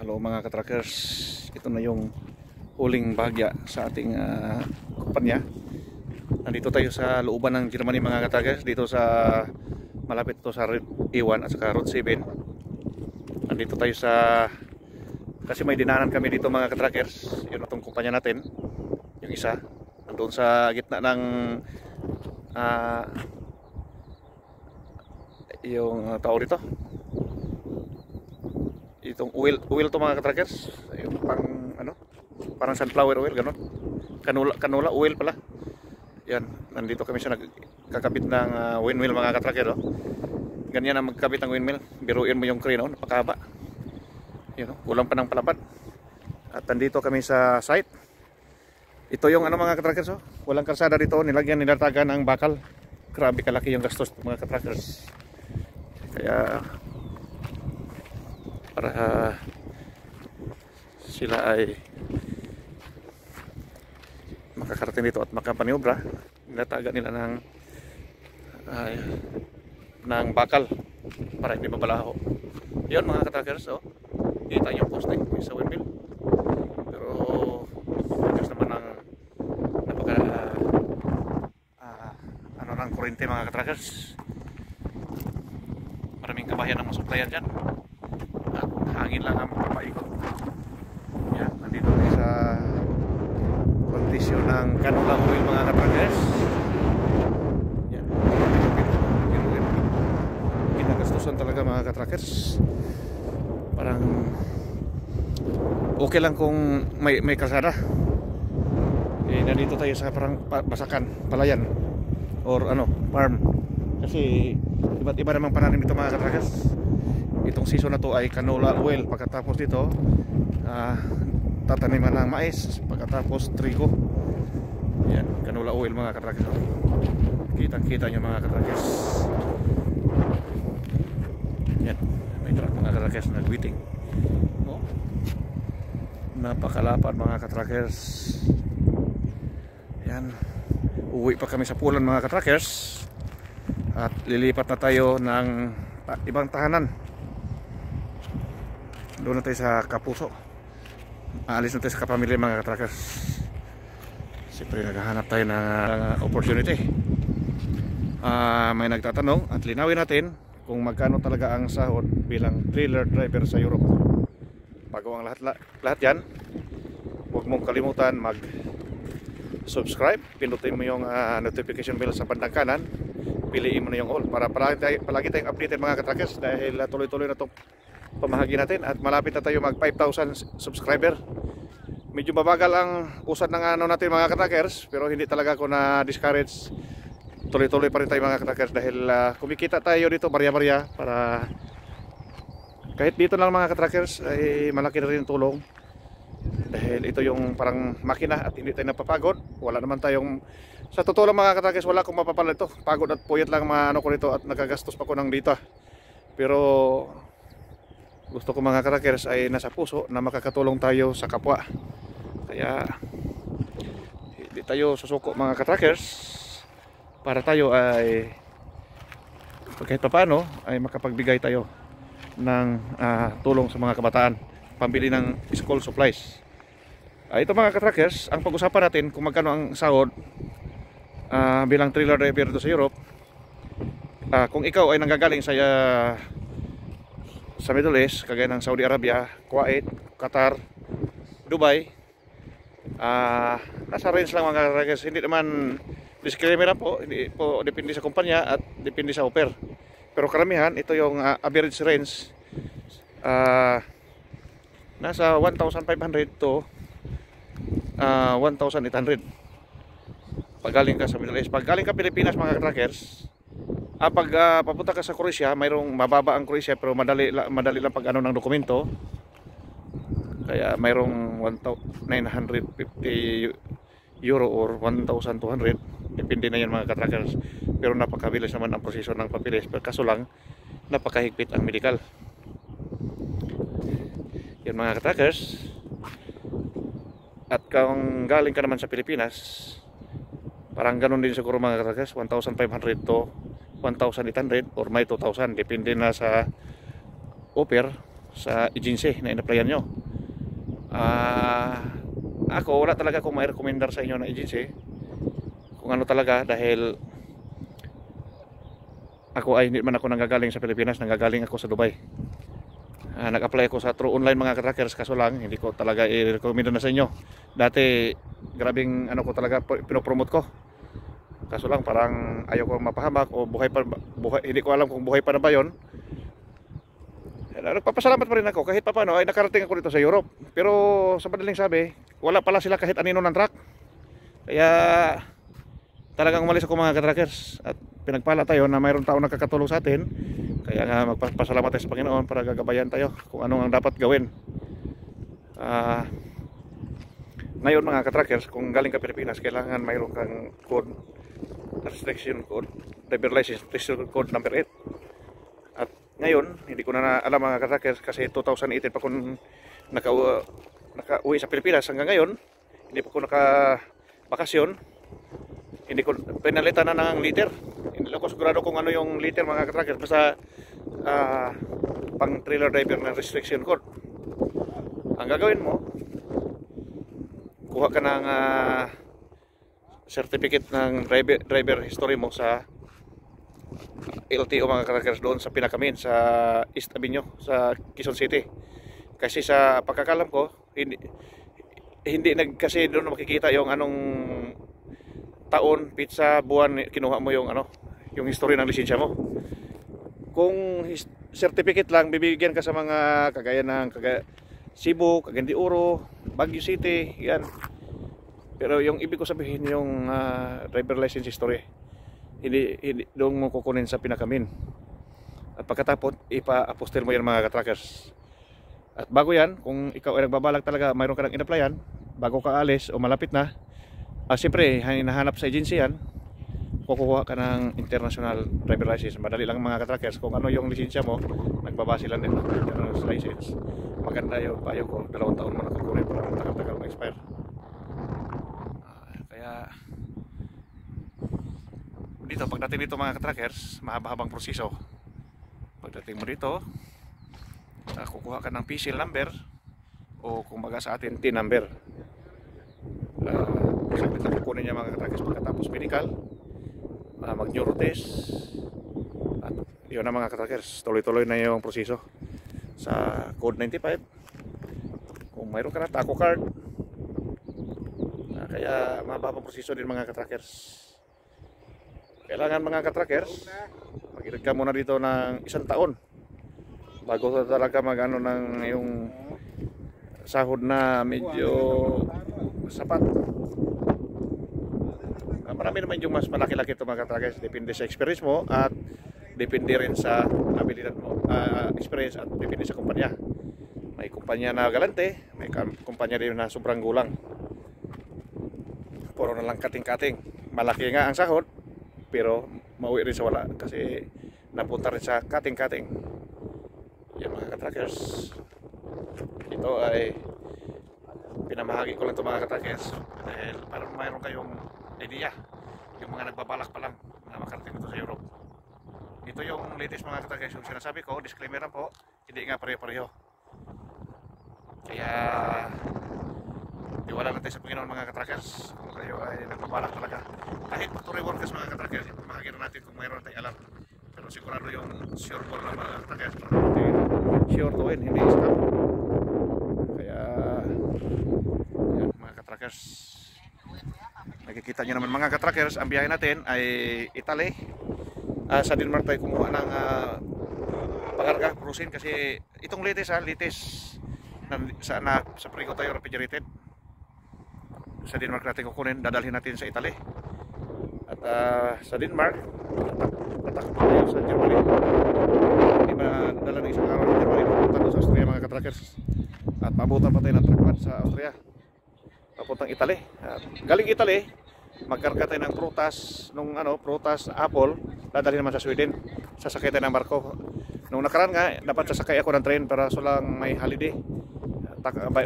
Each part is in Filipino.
Hello mga katrackers, ito na yung huling bahagya sa ating kumpanya. Nandito tayo sa looban ng Germany mga katrackers, dito sa malapit to sa E1 at saka Road 7. Nandito tayo sa, kasi may dinanan kami dito mga katrackers. Yun itong kumpanya natin, yung isa nandun sa gitna ng yung tao dito. Itong oil to mga katrackers, yung parang sunflower oil, ganun. Canola oil pala. Yan, nandito kami sa nagkakabit ng windmill mga katracker. Ganyan ang magkabit ng windmill. Biruin mo yung crane, napakahaba. Yun, kulang pa ng palapad. At nandito kami sa site. Ito yung mga katrackers, walang kalsada dito, nilatagan ng bakal. Grabe kalaki yung gastos mga katrackers. Kaya para sila ay makakarating dito at makapaniobra, nilatagan nila ng bakal para hindi mabalaho. Yun mga katrackers, kita nyo poste sa windmill, pero focus naman ng napaka ng kurente mga katrackers. Maraming kabayan ang masuplayan dyan at hangin lang ang papaikot. Yan, nandito tayo sa kondisyon ng canola oil mga katrackers. Yan, ginagastusan talaga mga katrackers. Parang okay lang kung may kalsada. Nandito tayo sa parang basakan, palayan or farm, kasi iba't iba namang pananim dito mga katrackers. Itong season na to ay canola oil, pagkatapos dito tataniman ng mais, pagkatapos trigo. Yan, canola oil mga katrackers. Kitang-kita nyo mga katrackers. Yan, may truck mga katrackers nag-waiting. Napakalapad mga katrackers. Yan, uwi pa kami sa pulan mga katrackers at lilipat na tayo ng ibang tahanan. Doon na tayo sa Kapuso. Aalis na tayo sa kapamilya mga katrackers. Siyempre naghahanap tayo ng opportunity. May nagtatanong at linawin natin kung magkano talaga ang sahod bilang trailer driver sa Europe. Bago ang lahat yan, huwag mong kalimutan mag subscribe, pindutin mo yung notification bell sa bandang kanan, piliin mo na yung all para palagi tayong updated mga katrackers, dahil tuloy-tuloy na itong pamahagi natin at malapit na tayo mag 5,000 subscriber. Medyo mabagal ang usad ng natin mga katrackers, pero hindi talaga ako na discourage. Tuloy-tuloy pa rin tayo mga katrackers dahil kumikita tayo dito barya-barya, para kahit dito lang mga katrackers ay malaki na rin tulong. Dahil ito yung parang makina at hindi tayo napapagod. Wala naman tayong, sa totoo lang mga katrackers, wala akong mapapala ito. Pagod at puyat lang ko nito at nagagastos pa ko ng dito. Pero gusto ko mga katrackers ay nasa puso na makakatulong tayo sa kapwa. Kaya hindi tayo susuko mga katrackers, para tayo ay kahit paano ay makapagbigay tayo ng tulong sa mga kabataan, pambili ng school supplies. Ito mga katrackers, ang pag-usapan natin kung magkano ang sahod bilang trailer driver dito sa Europe. Kung ikaw ay nanggagaling sa Middle East, kagaya ng Saudi Arabia, Kuwait, Qatar, Dubai, nasa range lang mga katrackers. Hindi naman disclaimer po, hindi po depende sa kumpanya at depende sa offer. Pero karamihan, ito yung average range, nasa 1,500 to 1,800 pag galing ka sa Middle East. Pag galing ka Pilipinas mga katrackers, pag papunta ka sa Croatia, mayroong mababa ang Croatia pero madali lang pag ng dokumento. Kaya mayroong 1,950 euro or 1,200, depende na yan mga katrackers. Pero napakabilis naman ang proseso ng papilis, pero kaso lang napakahigpit ang medical. Yan mga katrackers. At kung galing ka naman sa Pilipinas, parang ganun din siguro mga katrackers, 1,500 to 1,800 or may 2,000, depende na sa offer sa agency na in-applyan nyo. Ako wala talaga akong mai-recommendar sa inyo na agency kung ano talaga, dahil ako ay hindi man ako nanggagaling sa Pilipinas, nanggagaling ako sa Dubai. Nag-apply ako sa True Online mga ka-trackers, kaso lang hindi ko talaga i-recommend na sa inyo. Dati grabing ano ko talaga pinopromote ko, kaso lang parang ayaw ko mapahamak o hindi ko alam kung buhay pa na ba yun. Nagpapasalamat pa rin ako kahit paano ay nakarating ako dito sa Europe, pero sa madaling sabi wala pala sila kahit anino ng truck, kaya talagang umalis ako mga ka-trackers. At pinagpala tayo na mayroon taong nakakatulong sa atin, kaya nga magpapasalamat tayo sa Panginoon para gagabayan tayo kung anong ang dapat gawin. Ngayon mga ka-trackers, kung galing ka Pilipinas, kailangan mayroon kang code, restriction code, driver license restriction code number 8. At ngayon, hindi ko na alam mga ka-trackers kasi 2018 pa kung nakauwi sa Pilipinas. Hanggang ngayon, hindi pa ko nakabakasyon. Hindi ko pinalitan na ng liter. Hindi lang ko sigurado kung ano yung liter mga ka-trackers. Basta pang trailer driver na restriction code. Ang gagawin mo, kuha ka ng certificate ng driver history mo sa LTO mga ka-trackers doon sa Pinakamin sa East Avenue sa Quezon City. Kasi sa pagkakalam ko hindi kasi doon makikita yung anong taon, pizza, buwan kinuha mo yung yung history ng lisensya mo. Kung certificate lang bibigyan ka sa mga kagaya ng Cebu, Cagayan de Oro, Baguio City, yan. Pero yung ibig ko sabihin yung driver license history, hindi doon mo kukunin sa Pinakamin. At pagkatapos ipa-apostil mo yan mga ka-trackers. At bago yan, kung ikaw ay nagbabalak talaga mayroon ka ng in-applyan bago ka alis o malapit na, siyempre hinahanap sa agency yan, kukuha ka ng international driver license. Madali lang mga ka-trackers, kung ano yung lisensya mo, nagbabase lang din ng international license. Maganda yung payo ko, 2 taon mo nakukunin para matagal-tagal ma-expire. Kaya dito, pagdating dito mga ka-trackers, mahaba-habang proseso. Pagdating mo dito, kukuha ka ng PCL number o kung baga sa atin TIN number. Sabi na kukunin niya mga ka-trackers pagkatapos medical, mag-neuro test, at yun na mga ka-trackers, tuloy-tuloy na yung proseso sa code 95. Kung mayroon ka na taco card, kaya mababang proseso din mga ka-trackers. Kailangan mga ka-trackers, mag-irad ka muna dito ng 1 taon bago talaga mag-ano ng yung sahod na medyo sapat. Marami naman yung mas malaki-laki ito mga ka-trackers, depende sa experience mo at depende rin sa abilidad mo, experience, at depende sa kumpanya. May kumpanya na galante, may kumpanya din na sobrang gulang, puro na lang kating-kating. Malaki nga ang sahod pero mauwi rin sa wala kasi napunta rin sa kating-kating. Yan mga ka-trackers, ito ay pinamahagi ko lang ito mga ka-trackers dahil parang mayroon kayong idea, yung mga nagbabalak pa lang na makarating dito sa Europe. Ito yung latest mga ka-trackers, yung sinasabi ko, disclaimer lang po, hindi nga pareho-pareho. Kaya tiwala lang tayo sa Panginoon mga ka-trackers. Kung kayo ay nagbabalak talaga, kahit factory workers mga ka-trackers, ipamahagi na natin kung mayroon tayong alam. Pero sigurado yung sure call na mga ka-trackers, sure to win, hindi scam. Kaya yan mga ka-trackers, nakikita nyo naman mga ka-trackers, ang biyahe natin ay Italy. Sa Denmark tayo kumuha ng pakarga, cruising, kasi itong latest sa Prigo tayo refrigerated. Sa Denmark natin kukunin, dadalhin natin sa Italy. At sa Denmark, tatakbo tayo sa Germany. Hindi ba dala ng isang araw ng Germany, papunta doon sa Austria mga ka-trackers. At mabutan pa tayo ng truckman sa Austria, papuntang Italy. Galing Italy, magkarga tayo ng prutas, apple, dadalhin naman sa Sweden. Sasakay tayo ng barko. Nung nakaraan nga, dapat sasakay ako ng train para so lang may holiday.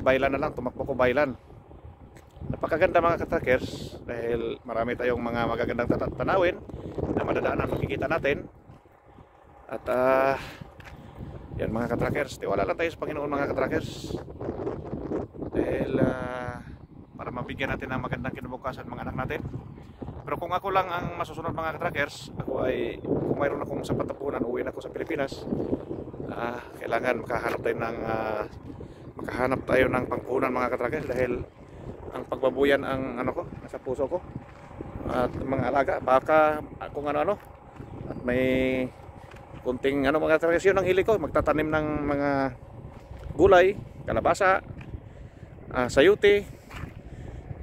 Bailan na lang, tumakbo ko bailan. Napakaganda mga ka-trackers dahil marami tayong mga magagandang tanawin na madadaanan, makikita natin. At Yan mga katrackers, tiwala lang tayo sa Panginoon mga katrackers. Dahil para mabigyan natin ng magandang kinabukasan mga anak natin. Pero kung ako lang ang masusunod mga katrackers, ako ay, kung mayroon akong sapat na puhunan, uwi na ako sa Pilipinas, kailangan makahanap tayo ng pangpuhunan mga katrackers, dahil ang pagbabuyan ang ano ko, nasa puso ko, at mga alaga, baka kung ano-ano, at may kunting ano mga katrackers, yun ang hili ko, magtatanim ng mga gulay, kalabasa, sayuti,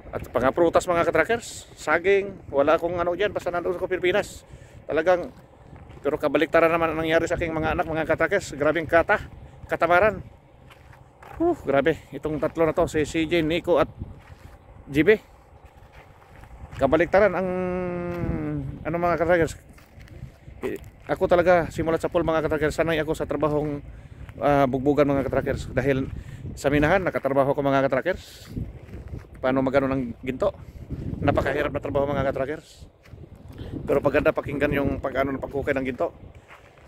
at pangaprutas mga katrackers, saging, wala akong ano dyan, basta nandoon sa Pilipinas. Talagang, pero kabaliktaran naman ang nangyari sa aking mga anak mga katrackers, grabing katamaran. Grabe, itong tatlo na to, si CJ, Nico at GB. Kabaliktaran ang ano mga katrackers. Ako talaga, simulat sa pool mga katrackers, sanay ako sa trabahong bugbugan mga katrackers. Dahil sa minahan, nakatrabaho ko mga katrackers. Paano magano ng ginto? Napakahirap na trabaho mga katrackers. Pero paganda pakinggan yung pag-ano ng pagkukay ng ginto.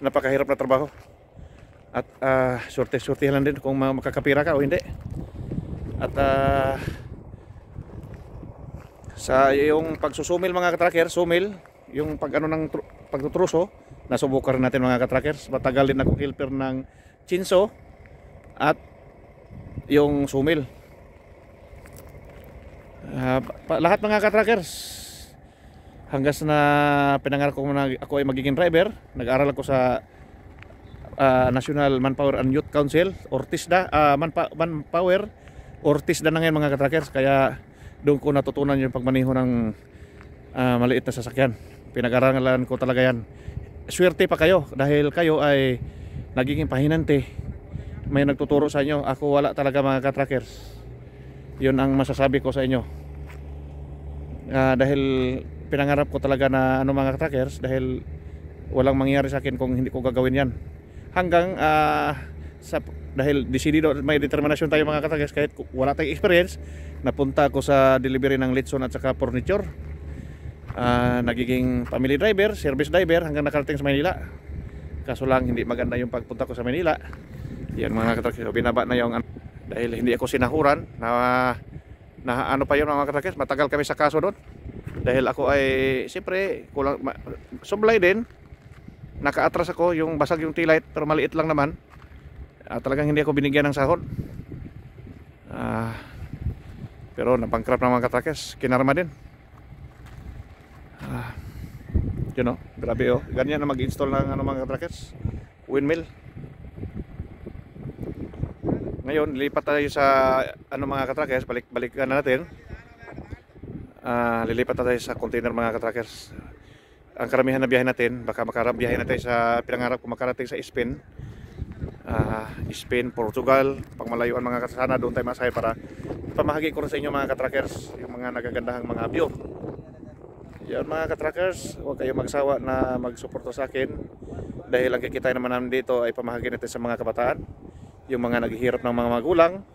Napakahirap na trabaho. At surte-surte lang din kung makakapira ka o hindi. At sa yung pagsusumil mga katrackers, sumil, yung pag-ano ng pagtutruso, nasubukan rin natin mga katrackers. Matagal din ako helper ng chinso at yung sumil. Lahat mga katrackers, hanggang na pinangarap ko na ako ay magiging driver, nag-aral ako sa National Manpower and Youth Council or TISDA, Manpower or TISDA na ngayon mga katrackers. Kaya doon ko natutunan yung pagmaneho ng maliit na sasakyan. Pinag-aralan ko talaga yan. Swerte pa kayo dahil kayo ay nagiging pahinante, may nagtuturo sa inyo. Ako wala talaga mga katrackers. Yun ang masasabi ko sa inyo. Dahil pinangarap ko talaga na ano mga trackers, dahil walang mangyayari sa akin kung hindi ko gagawin yan. Hanggang dahil decidido, may determinasyon tayo mga trackers, kahit wala tayong experience, napunta ako sa delivery ng litson at saka furniture. Nagiging family driver, service driver hanggang nakarating sa Manila. Kaso lang hindi maganda yung pagpunta ko sa Manila. Yan mga trackers, binaba na yung dahil hindi ako sinahuran na ano pa yun mga katrackers, matagal kami sa kaso doon. Dahil ako ay siyempre kulang, sublay din, naka-atras ako, yung basag yung taillight pero maliit lang naman. Talagang hindi ako binigyan ng sahod. Pero napangkrap ng mga katrackers, kinarma din. You know, grabe oh, ganyan na mag-install ng ano mga katrackers, windmill. Ngayon, lilipat tayo sa ano mga katrackers, balikan natin. Lilipat na tayo sa container mga katrackers. Ang karamihan na biyahe natin, baka makarabiyahe natin sa pinangarap ko makarating sa Spain. Spain, Portugal, pag malayuan mga katrackers, sana doon tayo masahe para pamahagi ko rin sa inyo mga katrackers yung mga nagagandahang mga view. Yan mga katrackers, huwag kayong magsawa na magsuporto sa akin dahil ang kikita naman namin dito ay pamahagi natin sa mga kabataan, yung mga naghihirap ng mga magulang,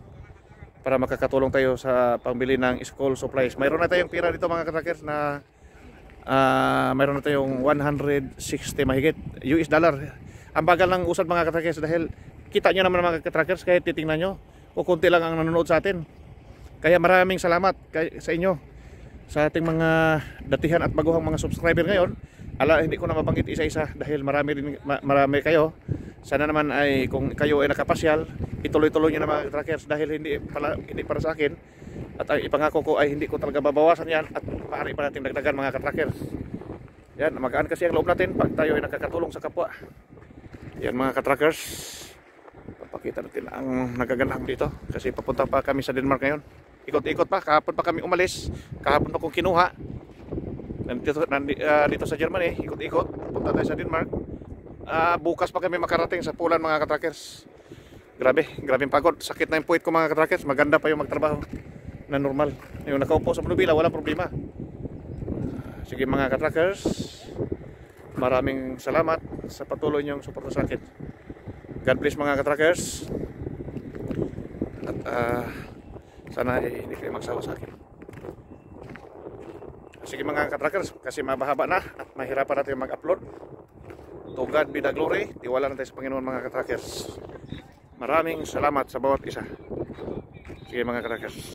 para makakatulong tayo sa pangbili ng school supplies. Mayroon na tayong pira dito mga katrackers na mayroon na tayong 160 mahigit US dollar. Ang bagal ng usad mga katrackers dahil kita nyo naman mga katrackers, kahit titingnan nyo o konti lang ang nanonood sa atin. Kaya maraming salamat sa inyo, sa ating mga datihan at baguhang mga subscriber ngayon. Hindi ko na mabanggit isa-isa dahil marami kayo. Sana naman ay kung kayo ay nakapasyal, ituloy-tuloy nyo na mga trackers dahil hindi para sa akin. At ang ipangako ko ay hindi ko talaga babawasan yan at maaari pa natin dagdagan mga katrackers. Yan, magaan kasi ang loob natin pag tayo ay nakakatulong sa kapwa. Yan mga katrackers, papakita natin ang nagagandang dito kasi papunta pa kami sa Denmark ngayon. Ikot-ikot pa, kahapon pa kami umalis, kahapon pa kong kinuha. Dito sa Germany, ikot-ikot, punta tayo sa Denmark. Bukas pa kami makarating sa Pulan mga katrackers. Grabing pagod, sakit na yung puwit ko mga katrackers. Maganda pa yung magtrabaho na normal. Yung nakaupo sa Manubila, walang problema. Sige mga katrackers, maraming salamat sa patuloy niyong suporta sa akin. God bless mga katrackers. At sana hindi kayo magsawa sa akin. Sige mga katrackers, kasi mabahaba na at mahirapan natin mag-upload. To God be the glory. Tiwala natin sa Panginoon mga katrackers. Maraming salamat sa bawat isa. Sige mga karakas.